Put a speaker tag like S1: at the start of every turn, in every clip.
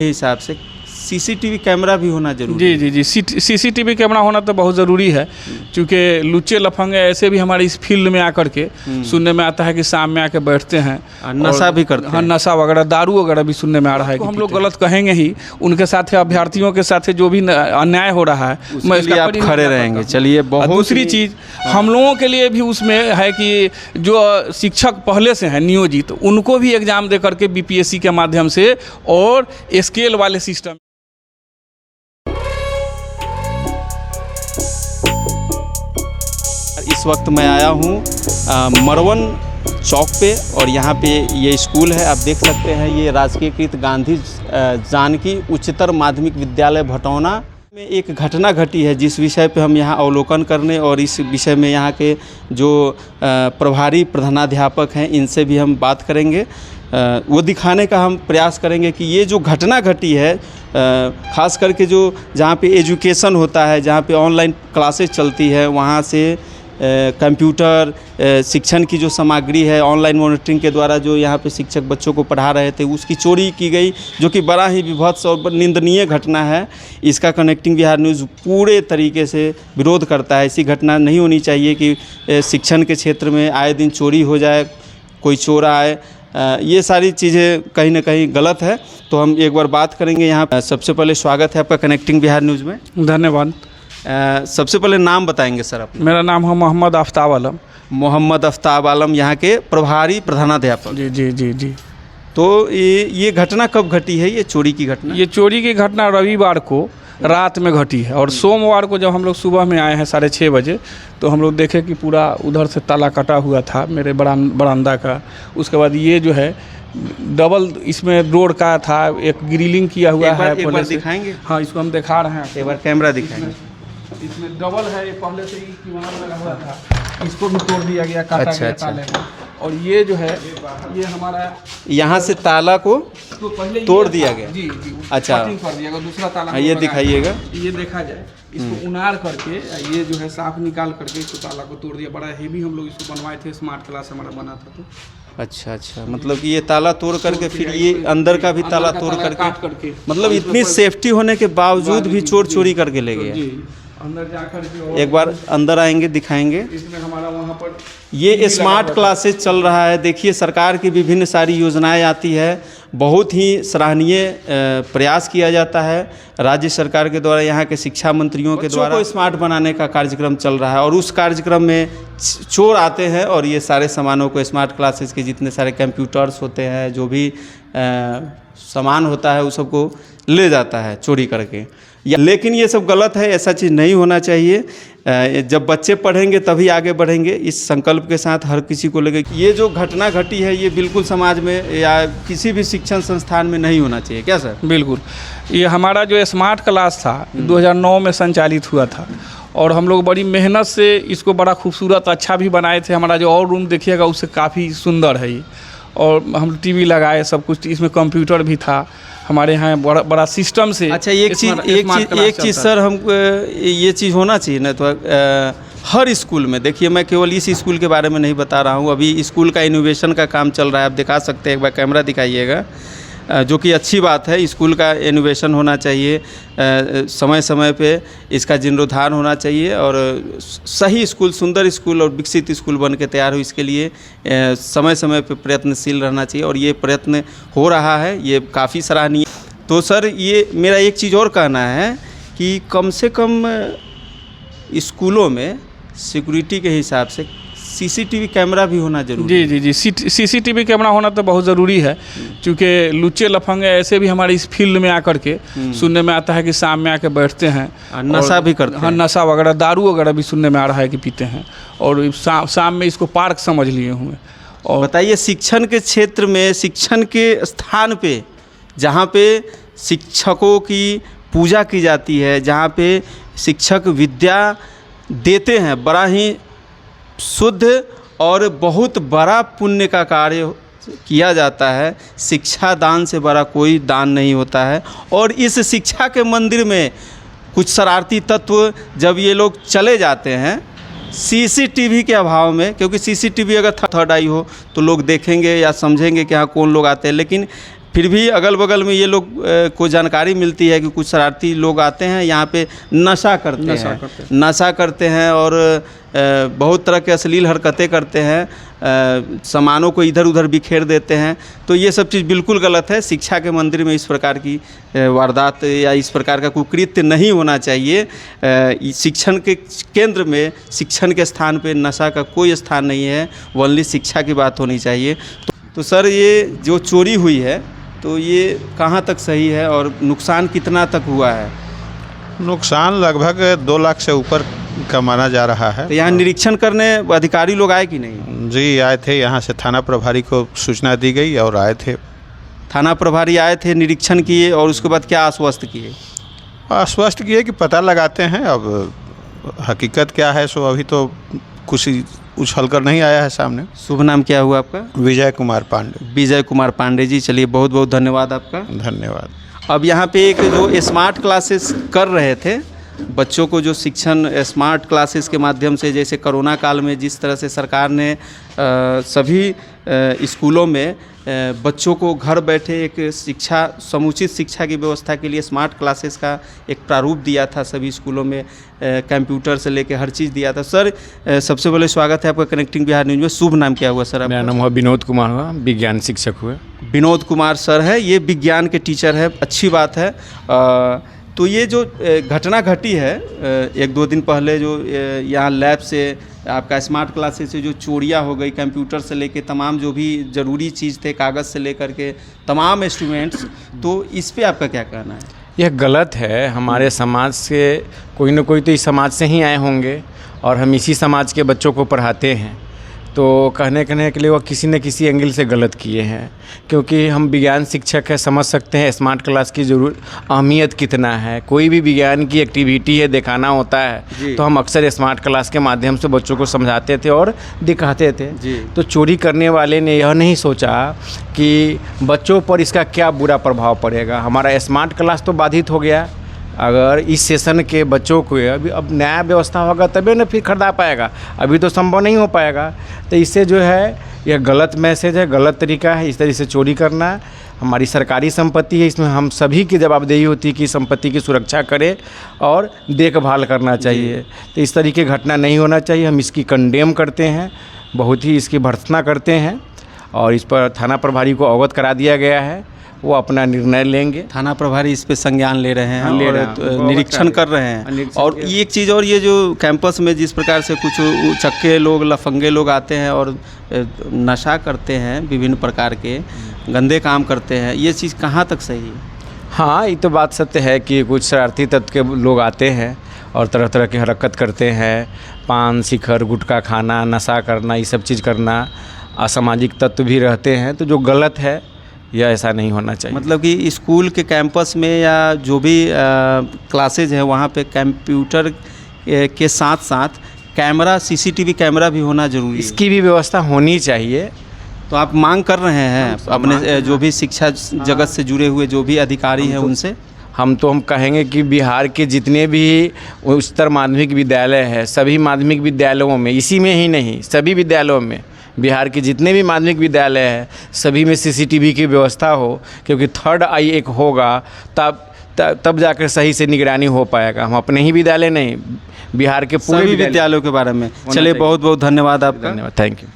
S1: हिसाब से CCTV camera भी होना जरूरी
S2: जी जी जी सीसीटीवी कैमरा होना तो बहुत ज़रूरी है, क्योंकि लुच्चे लफंगे ऐसे भी हमारे इस फील्ड में आकर के सुनने में आता है कि शाम में आके बैठते हैं,
S1: नशा भी करते हैं।
S2: हाँ, नशा वगैरह दारू वगैरह भी सुनने में आ रहा है। हम लोग गलत कहेंगे ही, उनके साथ अभ्यर्थियों के साथ जो भी अन्याय हो रहा है मैं इसका
S1: आप खड़े रहेंगे। चलिए, बहुत
S2: दूसरी चीज़ हम लोगों के लिए भी उसमें है कि जो शिक्षक पहले से हैं नियोजित, उनको भी एग्जाम दे करके बीपीएससी के माध्यम से और स्केल वाले सिस्टम।
S1: इस वक्त मैं आया हूँ मरवन चौक पे और यहाँ पे ये स्कूल है। आप देख सकते हैं, ये राजकीयकृत गांधी जानकी उच्चतर माध्यमिक विद्यालय भटौना में एक घटना घटी है, जिस विषय पे हम यहाँ अवलोकन करने और इस विषय में यहाँ के जो प्रभारी प्रधानाध्यापक हैं इनसे भी हम बात करेंगे। वो दिखाने का हम प्रयास करेंगे कि ये जो घटना घटी है, ख़ास करके जो जहाँ पे एजुकेशन होता है, जहाँ पे ऑनलाइन क्लासेस चलती है, वहाँ से कंप्यूटर शिक्षण की जो सामग्री है ऑनलाइन मॉनिटरिंग के द्वारा जो यहाँ पे शिक्षक बच्चों को पढ़ा रहे थे, उसकी चोरी की गई, जो कि बड़ा ही विभत्स और निंदनीय घटना है। इसका कनेक्टिंग बिहार न्यूज़ पूरे तरीके से विरोध करता है। ऐसी घटना नहीं होनी चाहिए कि शिक्षण के क्षेत्र में आए दिन चोरी हो जाए, कोई चोर आए। ये सारी चीज़ें कहीं ना कहीं गलत है। तो हम एक बार बात करेंगे यहाँ। सबसे पहले स्वागत है आपका कनेक्टिंग बिहार न्यूज़ में।
S2: धन्यवाद।
S1: सबसे पहले नाम बताएंगे सर आप?
S2: मेरा नाम है मोहम्मद आफ्ताब आलम।
S1: मोहम्मद आफ्ताब आलम, यहाँ के प्रभारी प्रधानाध्यापक।
S2: जी जी जी जी।
S1: तो ये घटना कब घटी है, ये चोरी की घटना?
S2: ये चोरी की घटना रविवार को रात में घटी है, और सोमवार को जब हम लोग सुबह में आए हैं 6:30 बजे, तो हम लोग देखे कि पूरा उधर से ताला कटा हुआ था मेरे बरामदा का। उसके बाद ये जो है डबल इसमें रोड का था, एक ग्रिलिंग किया हुआ है।
S1: एक बार दिखाएंगे?
S2: हाँ, इसको हम दिखा रहे हैं।
S1: एक बार कैमरा दिखाएंगे।
S2: इसमें डबल है, ये पहले से ही कीवाड़ लगा हुआ था, इसको भी तोड़ दिया गया, काटा गया ताले को। और ये जो है ये हमारा
S1: यहाँ से ताला को
S2: तो पहले
S1: तोड़ दिया गया।
S2: जी जी।
S1: अच्छा,
S2: कटिंग कर दिया गया, दूसरा ताला।
S1: ये दिखाइएगा।
S2: ये देखा जाए, इसको उनार करके ये जो है साफ निकाल करके इसको ताला को तोड़ दिया। बड़ा हेवी हम लोग इसको बनवाए थे, स्मार्ट क्लास हमारा बना था। तो
S1: अच्छा अच्छा, मतलब कि ये ताला तोड़ करके फिर ये अंदर का भी ताला तोड़ करके, मतलब इतनी सेफ्टी होने के बावजूद भी चोर चोरी करके ले गए।
S2: अंदर जाकर के
S1: एक बार अंदर आएंगे, दिखाएंगे।
S2: इसमें हमारा वहाँ पर
S1: ये स्मार्ट क्लासेस चल रहा है। देखिए, सरकार की विभिन्न सारी योजनाएं आती है, बहुत ही सराहनीय प्रयास किया जाता है राज्य सरकार के द्वारा, यहाँ के शिक्षा मंत्रियों के द्वारा को स्मार्ट बनाने का कार्यक्रम चल रहा है। और उस कार्यक्रम में चोर आते हैं और ये सारे सामानों को, स्मार्ट क्लासेस के जितने सारे कंप्यूटर्स होते हैं, जो भी सामान होता है, उस सबको ले जाता है चोरी करके। लेकिन ये सब गलत है, ऐसा चीज़ नहीं होना चाहिए। जब बच्चे पढ़ेंगे तभी आगे बढ़ेंगे, इस संकल्प के साथ हर किसी को लगे कि ये जो घटना घटी है ये बिल्कुल समाज में या किसी भी शिक्षण संस्थान में नहीं होना चाहिए। क्या सर?
S2: बिल्कुल। ये हमारा जो स्मार्ट क्लास था 2009 में संचालित हुआ था, और हम लोग बड़ी मेहनत से इसको बड़ा खूबसूरत अच्छा भी बनाए थे। हमारा जो और रूम देखिएगा उससे काफ़ी सुंदर है ये, और हम टीवी लगाए, सब कुछ, इसमें कंप्यूटर भी था हमारे यहाँ, बड़ा सिस्टम से।
S1: अच्छा, एक चीज़ सर, हम ये चीज़ होना चाहिए ना, तो हर स्कूल में, देखिए मैं केवल इस स्कूल के बारे में नहीं बता रहा हूँ, अभी स्कूल का इनोवेशन का काम चल रहा है, आप दिखा सकते हैं, एक बार कैमरा दिखाइएगा, जो कि अच्छी बात है। स्कूल का इनोवेशन होना चाहिए, समय समय पे इसका जीर्णोद्धार होना चाहिए, और सही स्कूल, सुंदर स्कूल और विकसित स्कूल बन के तैयार हो, इसके लिए समय समय पे प्रयत्नशील रहना चाहिए, और ये प्रयत्न हो रहा है, ये काफ़ी सराहनीय। तो सर, ये मेरा एक चीज़ और कहना है कि कम से कम स्कूलों में सिक्योरिटी के हिसाब से सीसीटीवी कैमरा भी होना जरूरी है।
S2: जी जी जी सीसीटीवी कैमरा होना तो बहुत ज़रूरी है, क्योंकि लुच्चे लफंगे ऐसे भी हमारे इस फील्ड में आकर के सुनने में आता है कि शाम में आके बैठते हैं,
S1: नशा भी करते हैं।
S2: हाँ, नशा वगैरह, दारू वगैरह भी सुनने में आ रहा है कि पीते हैं, और शाम में इसको पार्क समझ लिए हुए। और
S1: बताइए, शिक्षण के क्षेत्र में, शिक्षण के स्थान पे, जहाँ पे शिक्षकों की पूजा की जाती है, जहाँ पे शिक्षक विद्या देते हैं, बड़ा ही शुद्ध और बहुत बड़ा पुण्य का कार्य किया जाता है। शिक्षा दान से बड़ा कोई दान नहीं होता है। और इस शिक्षा के मंदिर में कुछ शरारती तत्व जब ये लोग चले जाते हैं सीसीटीवी के अभाव में, क्योंकि सीसीटीवी अगर थर्ड आई हो तो लोग देखेंगे या समझेंगे कि हाँ कौन लोग आते हैं, लेकिन फिर भी अगल बगल में ये लोग को जानकारी मिलती है कि कुछ शरारती लोग आते हैं यहाँ पे नशा करते हैं और बहुत तरह के अश्लील हरकतें करते हैं, सामानों को इधर उधर बिखेर देते हैं। तो ये सब चीज़ बिल्कुल गलत है। शिक्षा के मंदिर में इस प्रकार की वारदात या इस प्रकार का कुकृत्य नहीं होना चाहिए। शिक्षण के केंद्र में, शिक्षण के स्थान पे नशा का कोई स्थान नहीं है, ओनली शिक्षा की बात होनी चाहिए। तो सर, ये जो चोरी हुई है तो ये कहाँ तक सही है और नुकसान कितना तक हुआ है?
S3: नुकसान लगभग 2 लाख से ऊपर का माना जा रहा है।
S1: तो यहाँ निरीक्षण करने अधिकारी लोग आए कि नहीं?
S3: जी आए थे, यहाँ से थाना प्रभारी को सूचना दी गई और आए थे।
S1: थाना प्रभारी आए थे, निरीक्षण किए और उसके बाद क्या आश्वस्त किए?
S3: आश्वस्त किए कि पता लगाते हैं, अब हकीकत क्या है सो अभी तो कुछ उछल कर नहीं आया है सामने।
S1: शुभ नाम क्या हुआ आपका?
S3: विजय कुमार पांडे।
S1: विजय कुमार पांडे जी, चलिए बहुत बहुत धन्यवाद आपका।
S3: धन्यवाद।
S1: अब यहाँ पे एक जो स्मार्ट क्लासेस कर रहे थे बच्चों को, जो शिक्षण स्मार्ट क्लासेस के माध्यम से, जैसे कोरोना काल में जिस तरह से सरकार ने सभी स्कूलों में बच्चों को घर बैठे एक शिक्षा, समुचित शिक्षा की व्यवस्था के लिए स्मार्ट क्लासेस का एक प्रारूप दिया था। सभी स्कूलों में कंप्यूटर से लेकर हर चीज़ दिया था। सर, सबसे पहले स्वागत है आपका कनेक्टिंग बिहार न्यूज़ में। शुभ नाम क्या हुआ सर आपका?
S4: मेरा नाम हुआ विनोद कुमार हुआ, विज्ञान शिक्षक हुए।
S1: विनोद कुमार सर है, ये विज्ञान के टीचर है, अच्छी बात है। तो ये जो घटना घटी है 1-2 दिन पहले, जो यहाँ लैब से आपका स्मार्ट क्लासेस से जो चोरियाँ हो गई, कंप्यूटर से लेके तमाम जो भी ज़रूरी चीज़ थे, कागज़ से लेकर के तमाम इंस्ट्रूमेंट्स, तो इस पे आपका क्या कहना है?
S4: यह गलत है। हमारे समाज से कोई ना कोई तो इस समाज से ही आए होंगे और हम इसी समाज के बच्चों को पढ़ाते हैं, तो कहने के लिए वो किसी न किसी एंगल से गलत किए हैं। क्योंकि हम विज्ञान शिक्षक हैं, समझ सकते हैं स्मार्ट क्लास की अहमियत कितना है। कोई भी विज्ञान की एक्टिविटी है, दिखाना होता है, तो हम अक्सर स्मार्ट क्लास के माध्यम से बच्चों को समझाते थे और दिखाते थे। तो चोरी करने वाले ने यह नहीं सोचा कि बच्चों पर इसका क्या बुरा प्रभाव पड़ेगा। हमारा स्मार्ट क्लास तो बाधित हो गया। अगर इस सेशन के बच्चों को अब नया व्यवस्था होगा तभी ना फिर खरीदा पाएगा, अभी तो संभव नहीं हो पाएगा। तो इससे जो है यह गलत मैसेज है, गलत तरीका है इस तरह से चोरी करना। हमारी सरकारी संपत्ति है, इसमें हम सभी की जवाबदेही होती है कि संपत्ति की सुरक्षा करें और देखभाल करना चाहिए। तो इस तरीके की घटना नहीं होना चाहिए। हम इसकी कंडेम करते हैं, बहुत ही इसकी भर्त्सना करते हैं और इस पर थाना प्रभारी को अवगत करा दिया गया है, वो अपना निर्णय लेंगे।
S1: थाना प्रभारी इस पे संज्ञान ले रहे हैं और निरीक्षण कर रहे हैं। और ये एक चीज़ और, ये जो कैंपस में जिस प्रकार से कुछ उचक्के लोग, लफंगे लोग आते हैं और नशा करते हैं, विभिन्न प्रकार के गंदे काम करते हैं, ये चीज़ कहाँ तक सही है?
S4: हाँ, ये तो बात सत्य है कि कुछ शरारती तत्व के लोग आते हैं और तरह तरह की हरकत करते हैं। पान, शिखर, गुटखा खाना, नशा करना, ये सब चीज़ करना, असामाजिक तत्व भी रहते हैं, तो जो गलत है यह ऐसा नहीं होना चाहिए।
S1: मतलब कि स्कूल के कैंपस में या जो भी क्लासेज है वहाँ पे कंप्यूटर के साथ साथ कैमरा, CCTV कैमरा भी होना जरूरी है।
S4: इसकी भी व्यवस्था होनी चाहिए।
S1: तो आप मांग कर रहे हैं अपने जो भी शिक्षा जगत से जुड़े हुए जो भी अधिकारी हैं उनसे?
S4: हम कहेंगे कि बिहार के जितने भी उच्चतर माध्यमिक विद्यालय है, सभी माध्यमिक विद्यालयों में, इसी में ही नहीं सभी विद्यालयों में, बिहार के जितने भी माध्यमिक विद्यालय हैं सभी में CCTV की व्यवस्था हो। क्योंकि थर्ड आई एक होगा तब जाकर सही से निगरानी हो पाएगा। हम अपने ही विद्यालय नहीं, बिहार के पूरे
S1: विद्यालयों के बारे में। चलिए, बहुत बहुत धन्यवाद आपका।
S4: धन्यवाद, थैंक यू।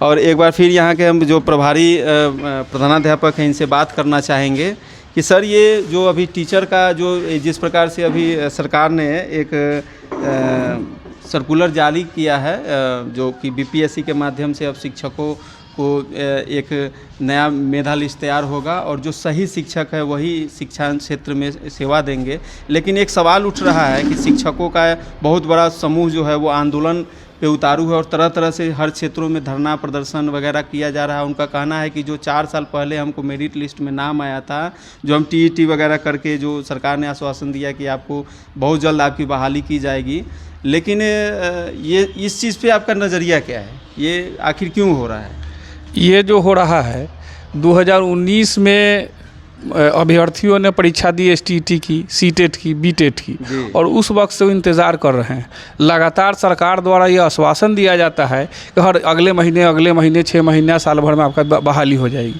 S1: और एक बार फिर यहाँ के हम जो प्रभारी प्रधानाध्यापक हैं इनसे बात करना चाहेंगे कि सर, ये जो अभी टीचर का जो जिस प्रकार से अभी सरकार ने एक सर्कुलर जारी किया है, जो कि BPSC के माध्यम से अब शिक्षकों को एक नया मेधा लिस्ट तैयार होगा और जो सही शिक्षक है वही शिक्षा क्षेत्र में सेवा देंगे। लेकिन एक सवाल उठ रहा है कि शिक्षकों का बहुत बड़ा समूह जो है वो आंदोलन पे उतारू है और तरह तरह से हर क्षेत्रों में धरना प्रदर्शन वगैरह किया जा रहा है। उनका कहना है कि जो 4 साल पहले हमको मेरिट लिस्ट में नाम आया था, जो हम TET वगैरह करके जो सरकार ने आश्वासन दिया कि आपको बहुत जल्द आपकी बहाली की जाएगी, लेकिन ये इस चीज़ पे आपका नज़रिया क्या है? ये आखिर क्यों हो रहा है?
S2: ये जो हो रहा है 2019 में अभ्यर्थियों ने परीक्षा दी STET की, CTET की, BTET की, और उस वक्त से वो इंतज़ार कर रहे हैं। लगातार सरकार द्वारा ये आश्वासन दिया जाता है कि हर अगले महीने 6 महीने साल भर में आपका बहाली हो जाएगी।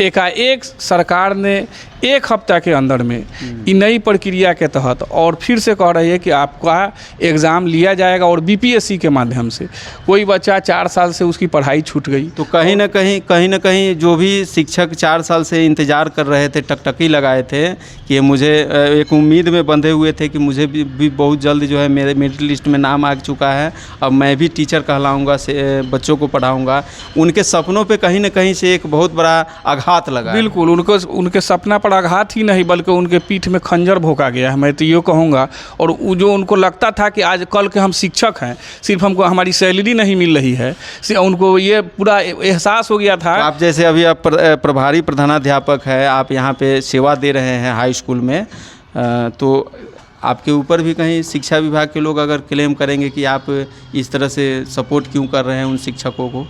S2: एकाएक सरकार ने 1 हफ्ता के अंदर में ये नई प्रक्रिया के तहत और फिर से कह रही है कि आपका एग्ज़ाम लिया जाएगा और बीपीएससी के माध्यम से। कोई बच्चा 4 साल से उसकी पढ़ाई छूट गई
S1: तो कहीं ना कहीं जो भी शिक्षक 4 साल से इंतज़ार कर रहे थे, टकटकी लगाए थे कि मुझे एक उम्मीद में बंधे हुए थे कि मुझे भी बहुत जल्द जो है मेरे मेरिट लिस्ट में नाम आ चुका है, अब मैं भी टीचर कहलाऊँगा, बच्चों को पढ़ाऊँगा, उनके सपनों पे कहीं ना कहीं से एक बहुत बड़ा आघात लगा।
S2: बिल्कुल, उनके सपना पर आघात ही नहीं बल्कि उनके पीठ में खंजर भोंका गया है, मैं तो ये कहूँगा। और जो उनको लगता था कि आज कल के हम शिक्षक हैं, सिर्फ हमको हमारी सैलरी नहीं मिल रही है, उनको ये पूरा एहसास हो गया था।
S1: तो आप जैसे अभी आप प्रभारी प्रधानाध्यापक है, आप यहाँ पे सेवा दे रहे हैं हाई स्कूल में, तो आपके ऊपर भी कहीं शिक्षा विभाग के लोग अगर क्लेम करेंगे कि आप इस तरह से सपोर्ट क्यों कर रहे हैं उन शिक्षकों को?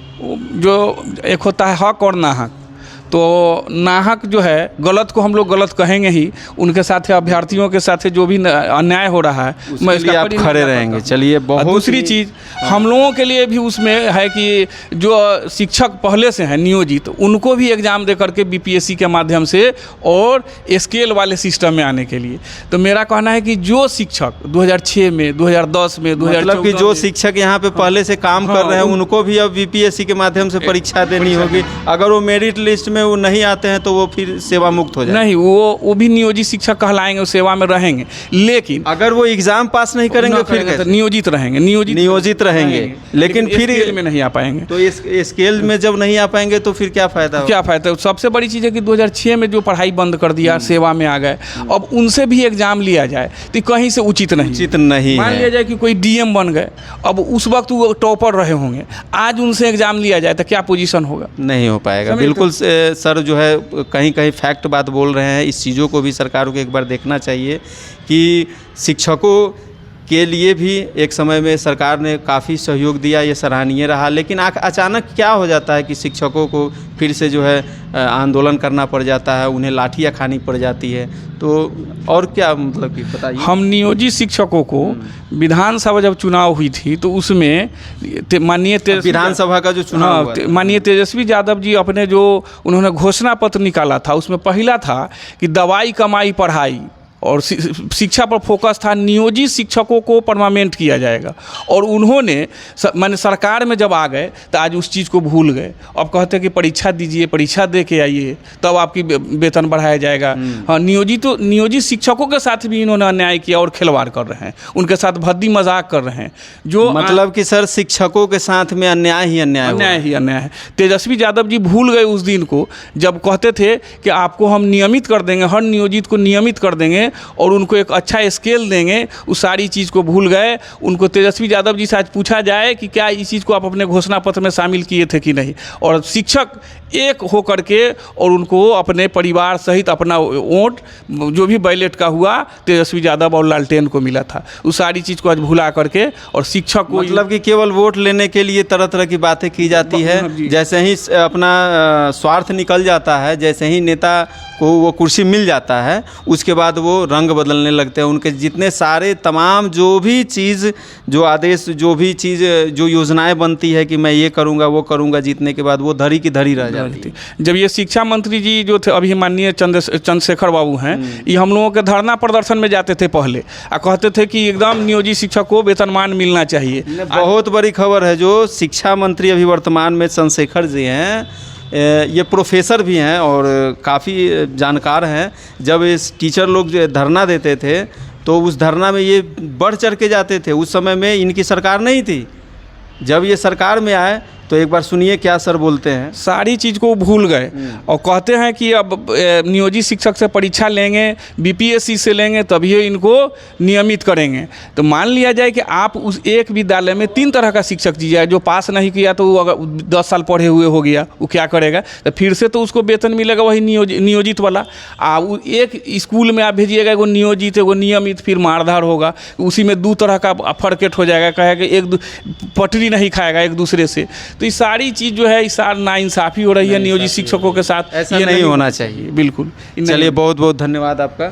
S2: जो एक होता है हक और नाहक, तो नाहक जो है गलत को हम लोग गलत कहेंगे ही, उनके साथ अभ्यर्थियों के साथ जो भी अन्याय हो रहा है मैं इसका
S1: आप खड़े रहेंगे। चलिए, बहुत
S2: दूसरी चीज़ हम लोगों के लिए भी उसमें है कि जो शिक्षक पहले से हैं नियोजित, उनको भी एग्ज़ाम दे करके बीपीएससी के माध्यम से और स्केल वाले सिस्टम में आने के लिए। तो मेरा कहना है कि जो शिक्षक 2006 में, 2010 में, 2014
S1: मतलब कि जो शिक्षक यहाँ पे पहले से काम कर रहे हैं उनको भी अब बीपीएससी के माध्यम से परीक्षा देनी होगी। अगर वो मेरिट लिस्ट में वो नहीं आते हैं तो वो फिर सेवा मुक्त हो जाए?
S2: नहीं, वो भी नियोजित शिक्षक कहलाएंगे, सेवा में रहेंगे, लेकिन
S1: अगर वो एग्जाम पास नहीं करेंगे फिर कैसे?
S2: नियोजित रहेंगे, नियोजित
S1: रहेंगे, लेकिन फिर
S2: स्केल में नहीं आ पाएंगे।
S1: तो इस स्केल में जब नहीं आ पाएंगे तो फिर क्या फ़ायदा?
S2: क्या फ़ायदा? सबसे बड़ी चीज़ है कि 2006 में जो पढ़ाई बंद कर दिया, सेवा में आ गए, अब उनसे भी एग्जाम लिया जाए तो कहीं से उचित नहीं। मान लिया जाए कि कोई डीएम बन गए, अब उस वक्त वो टॉपर रहे होंगे, आज उनसे एग्जाम लिया जाए तो क्या पोजीशन होगा? नहीं
S1: हो पाएगा। बिल्कुल सर जो है कहीं फैक्ट बात बोल रहे हैं। इस चीज़ों को भी सरकार को एक बार देखना चाहिए कि शिक्षकों के लिए भी एक समय में सरकार ने काफ़ी सहयोग दिया, ये सराहनीय रहा, लेकिन अचानक क्या हो जाता है कि शिक्षकों को फिर से जो है आंदोलन करना पड़ जाता है, उन्हें लाठियाँ खानी पड़ जाती है। तो और क्या मतलब कि बताइए।
S2: हम नियोजित शिक्षकों को विधानसभा जब चुनाव हुई थी तो उसमें माननीय
S1: विधानसभा का जो चुनाव
S2: माननीय तेजस्वी यादव जी अपने जो उन्होंने घोषणा पत्र निकाला था उसमें पहला था कि दवाई कमाई पढ़ाई और शिक्षा पर फोकस था, नियोजित शिक्षकों को परमानेंट किया जाएगा। और उन्होंने माने सरकार में जब आ गए तो आज उस चीज़ को भूल गए। अब कहते हैं कि परीक्षा दीजिए, परीक्षा दे के आइए तब आपकी वेतन बढ़ाया जाएगा। हाँ, नियोजित शिक्षकों के साथ भी इन्होंने अन्याय किया और खिलवाड़ कर रहे हैं, उनके साथ भद्दी मजाक कर रहे हैं। जो
S1: मतलब कि सर शिक्षकों के साथ में अन्याय ही अन्याय
S2: है। तेजस्वी यादव जी भूल गए उस दिन को जब कहते थे कि आपको हम नियमित कर देंगे, हर नियोजित को नियमित कर देंगे और उनको एक अच्छा स्केल देंगे, उस सारी चीज़ को भूल गए। उनको तेजस्वी यादव जी से आज पूछा जाए कि क्या इस चीज़ को आप अपने घोषणा पत्र में शामिल किए थे कि नहीं। और शिक्षक एक हो करके और उनको अपने परिवार सहित अपना वोट जो भी बैलेट का हुआ तेजस्वी यादव और लालटेन को मिला था, उस सारी चीज़ को आज भुला करके और शिक्षक को
S1: मतलब कि केवल वोट लेने के लिए तरह तरह की बातें की जाती है। जैसे ही अपना स्वार्थ निकल जाता है, जैसे ही नेता को वो कुर्सी मिल जाता है, उसके बाद वो रंग बदलने लगते हैं। उनके जितने सारे तमाम जो भी चीज़, जो आदेश, जो भी चीज़, जो योजनाएं बनती है कि मैं ये करूँगा वो करूँगा, जीतने के बाद वो धरी की धरी रह जाती है।
S2: जब ये शिक्षा मंत्री जी जो थे अभी माननीय चंद्रशेखर बाबू हैं, ये हम लोगों के धरना प्रदर्शन में जाते थे पहले और कहते थे कि एकदम नियोजित शिक्षक को वेतनमान मिलना चाहिए।
S1: बहुत बड़ी खबर है, जो शिक्षा मंत्री अभी वर्तमान में चंद्रशेखर जी हैं, ये प्रोफेसर भी हैं और काफ़ी जानकार हैं। जब इस टीचर लोग धरना देते थे तो उस धरना में ये बढ़ चढ़ के जाते थे। उस समय में इनकी सरकार नहीं थी। जब ये सरकार में आए तो एक बार सुनिए क्या सर बोलते हैं।
S2: सारी चीज़ को भूल गए और कहते हैं कि अब नियोजित शिक्षक से परीक्षा लेंगे, बीपीएससी से लेंगे तभी इनको नियमित करेंगे। तो मान लिया जाए कि आप उस एक विद्यालय में 3 तरह का शिक्षक दीजिए। जो पास नहीं किया तो वो अगर 10 साल पढ़े हुए हो गया, वो क्या करेगा? तो फिर से तो उसको वेतन मिलेगा वही नियोजित वाला। एक स्कूल में आप भेजिएगा एगो नियोजित एगो नियमित, फिर मारधाड़ होगा, उसी में 2 तरह का फर्केट हो जाएगा। कहेगा एक पटरी नहीं खाएगा एक दूसरे से। तो ये सारी चीज़ जो है, इस साल नाइंसाफ़ी हो रही है नियोजित शिक्षकों के साथ।
S1: ऐसा नहीं होना चाहिए।
S2: बिल्कुल।
S1: चलिए, बहुत बहुत धन्यवाद आपका।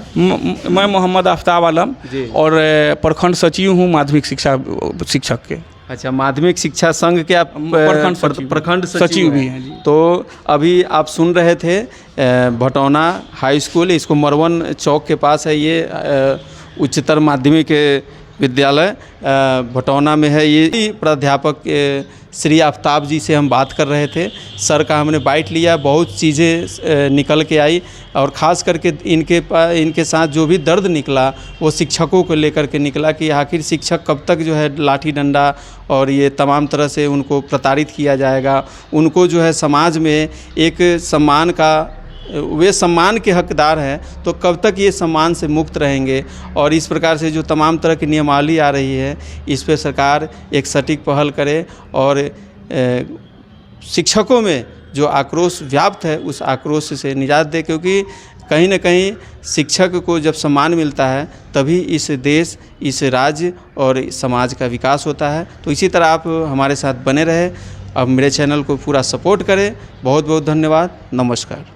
S2: मैं मोहम्मद आफ्ताब आलम और प्रखंड सचिव हूँ माध्यमिक शिक्षक के।
S1: अच्छा, माध्यमिक शिक्षा संघ के आप प्रखंड
S2: सचिव भी हैं जी।
S1: तो अभी आप सुन रहे थे भटौना हाई स्कूल, इसको मरवन चौक के पास है ये उच्चतर माध्यमिक विद्यालय भटौना में है। ये प्राध्यापक श्री आफ्ताब जी से हम बात कर रहे थे। सर का हमने बाइट लिया, बहुत चीज़ें निकल के आई और ख़ास करके इनके साथ जो भी दर्द निकला वो शिक्षकों को लेकर के निकला कि आखिर शिक्षक कब तक जो है लाठी डंडा और ये तमाम तरह से उनको प्रताड़ित किया जाएगा। उनको जो है समाज में एक सम्मान का, वे सम्मान के हकदार हैं, तो कब तक ये सम्मान से मुक्त रहेंगे। और इस प्रकार से जो तमाम तरह की नियमावली आ रही है, इस पे सरकार एक सटीक पहल करे और शिक्षकों में जो आक्रोश व्याप्त है उस आक्रोश से निजात दे, क्योंकि कहीं न कहीं शिक्षक को जब सम्मान मिलता है तभी इस देश, इस राज्य और समाज का विकास होता है। तो इसी तरह आप हमारे साथ बने रहे, अब मेरे चैनल को पूरा सपोर्ट करें। बहुत बहुत धन्यवाद, नमस्कार।